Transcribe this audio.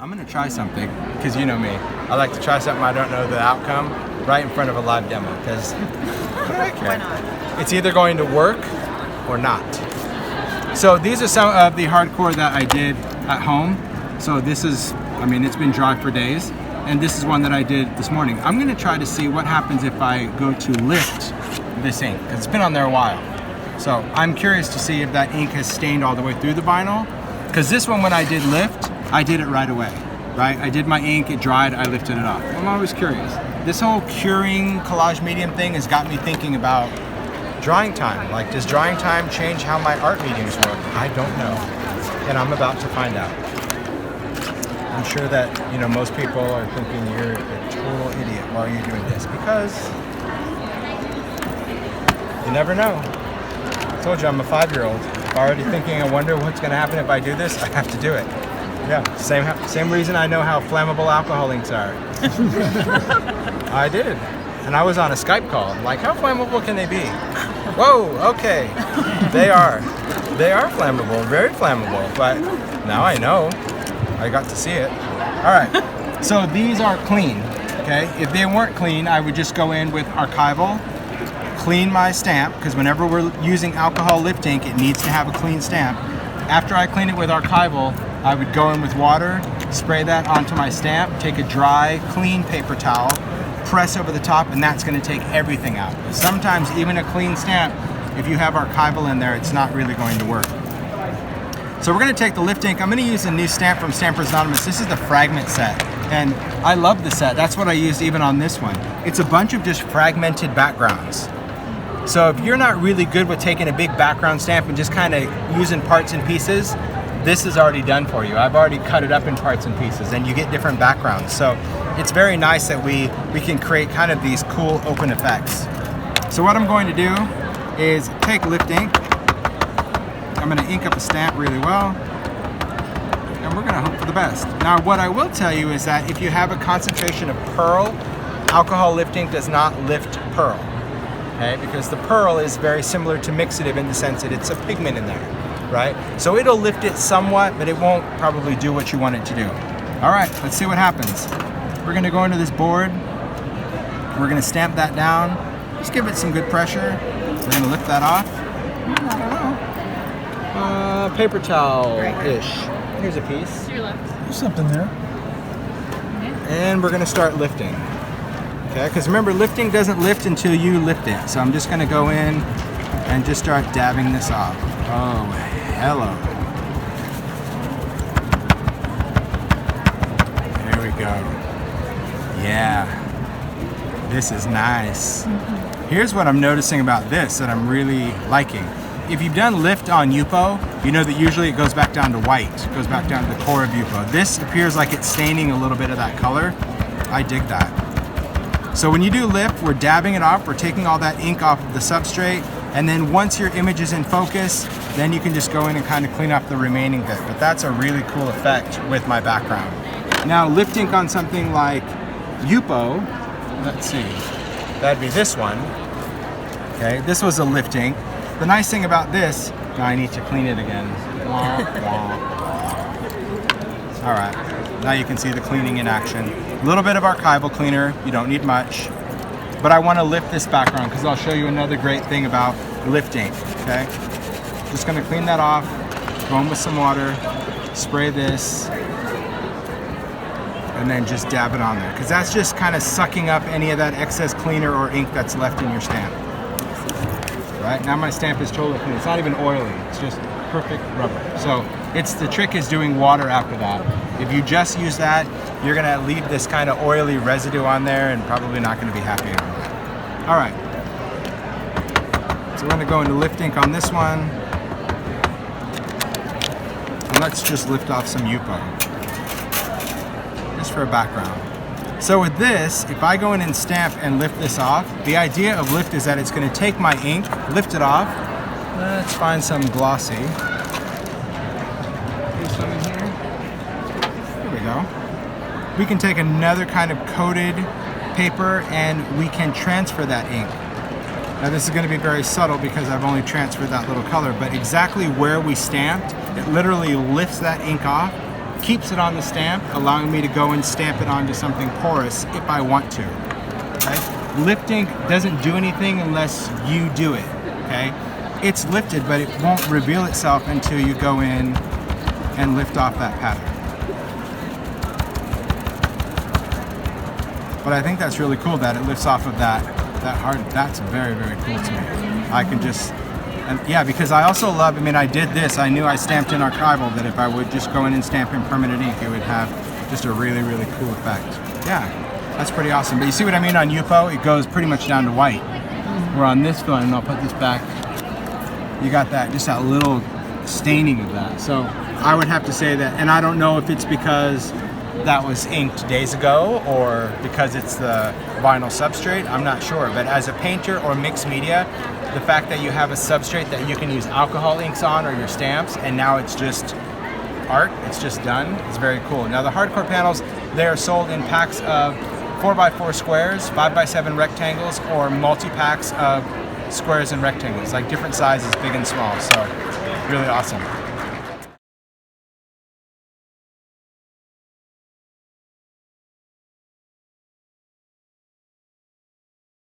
I'm gonna try something, because you know me. I like to try something I don't know the outcome right in front of a live demo, because what do I care? Why not? It's either going to work or not. So these are some of the hardcore that I did at home. So this is, I mean, it's been dry for days, and this is one that I did this morning. I'm gonna try to see what happens if I go to lift this ink, because it's been on there a while. So I'm curious to see if that ink has stained all the way through the vinyl, because this one, when I did lift, I did it right away, right? I did my ink, it dried, I lifted it off. I'm always curious. This whole curing collage medium thing has got me thinking about drying time. Like, does drying time change how my art mediums work? I don't know, and I'm about to find out. I'm sure that, you know, most people are thinking you're a total idiot while you're doing this, because you never know. I told you I'm a 5-year-old. Already thinking, I wonder what's gonna happen if I do this. I have to do it. Yeah, same reason I know how flammable alcohol inks are. I did. And I was on a Skype call. Like, how flammable can they be? Whoa, okay. They are flammable, very flammable, but now I know. I got to see it. All right, so these are clean, okay? If they weren't clean, I would just go in with archival, clean my stamp, because whenever we're using alcohol lift ink, it needs to have a clean stamp. After I clean it with archival, I would go in with water, spray that onto my stamp, take a dry, clean paper towel, press over the top, and that's going to take everything out. Sometimes even a clean stamp, if you have archival in there, it's not really going to work. So we're going to take the lift ink. I'm going to use a new stamp from Stampers Anonymous. This is the fragment set, and I love the set. That's what I used even on this one. It's a bunch of just fragmented backgrounds. So if you're not really good with taking a big background stamp and just kind of using parts and pieces, this is already done for you. I've already cut it up in parts and pieces, and you get different backgrounds. So it's very nice that we can create kind of these cool open effects. So what I'm going to do is take lift ink. I'm going to ink up a stamp really well, and we're going to hope for the best. Now, what I will tell you is that if you have a concentration of pearl, alcohol lift ink does not lift pearl. Okay, because the pearl is very similar to mixative in the sense that it's a pigment in there, right? So it'll lift it somewhat, but it won't probably do what you want it to do. All right, let's see what happens. We're gonna go into this board. We're gonna stamp that down. Just give it some good pressure. We're gonna lift that off. I don't know. Paper towel-ish. Here's a piece. To your left. There's something there. And we're gonna start lifting. Okay, because remember, lifting doesn't lift until you lift it. So I'm just gonna go in and just start dabbing this off. Oh, hello. There we go. Yeah, this is nice. Here's what I'm noticing about this that I'm really liking. If you've done lift on Yupo, you know that usually it goes back down to white. It goes back down to the core of Yupo. This appears like it's staining a little bit of that color. I dig that. So when you do lift, we're dabbing it off, we're taking all that ink off of the substrate, and then once your image is in focus, then you can just go in and kind of clean up the remaining bit. But that's a really cool effect with my background. Now, lift ink on something like Yupo, let's see, that'd be this one. Okay, this was a lift ink. The nice thing about this, now I need to clean it again. All right, now you can see the cleaning in action. A little bit of archival cleaner, you don't need much. But I want to lift this background because I'll show you another great thing about lifting, okay? Just gonna clean that off, go in with some water, spray this, and then just dab it on there. Because that's just kind of sucking up any of that excess cleaner or ink that's left in your stamp. Right, now my stamp is totally clean. It's not even oily, it's just perfect rubber. So the trick is doing water after that. If you just use that, you're gonna leave this kind of oily residue on there and probably not gonna be happy at all. All right, so we're gonna go into lift ink on this one. And let's just lift off some Yupo, just for a background. So with this, if I go in and stamp and lift this off, the idea of lift is that it's gonna take my ink, lift it off. Let's find some glossy. Here's some in here. There we go. We can take another kind of coated paper and we can transfer that ink. Now this is going to be very subtle because I've only transferred that little color, but exactly where we stamped, it literally lifts that ink off keeps it on the stamp, allowing me to go and stamp it onto something porous if I want to. Right? Lift ink doesn't do anything unless you do it. Okay? It's lifted, but it won't reveal itself until you go in and lift off that pattern. But I think that's really cool that it lifts off of that hard. That's very, very cool to me. I can just, and yeah, because I also love, I mean, I did this, I knew I stamped in archival that if I would just go in and stamp in permanent ink, it would have just a really, really cool effect. Yeah, that's pretty awesome. But you see what I mean on Yupo? It goes pretty much down to white. Where on this one, and I'll put this back, you got that, just that little staining of that. So I would have to say that, and I don't know if it's because that was inked days ago or because it's the vinyl substrate, I'm not sure. But as a painter or mixed media, the fact that you have a substrate that you can use alcohol inks on or your stamps, and now it's just art, it's just done, it's very cool. Now the hardcore panels, they are sold in packs of 4x4 squares, 5x7 rectangles, or multi-packs of squares and rectangles, like different sizes, big and small, so really awesome.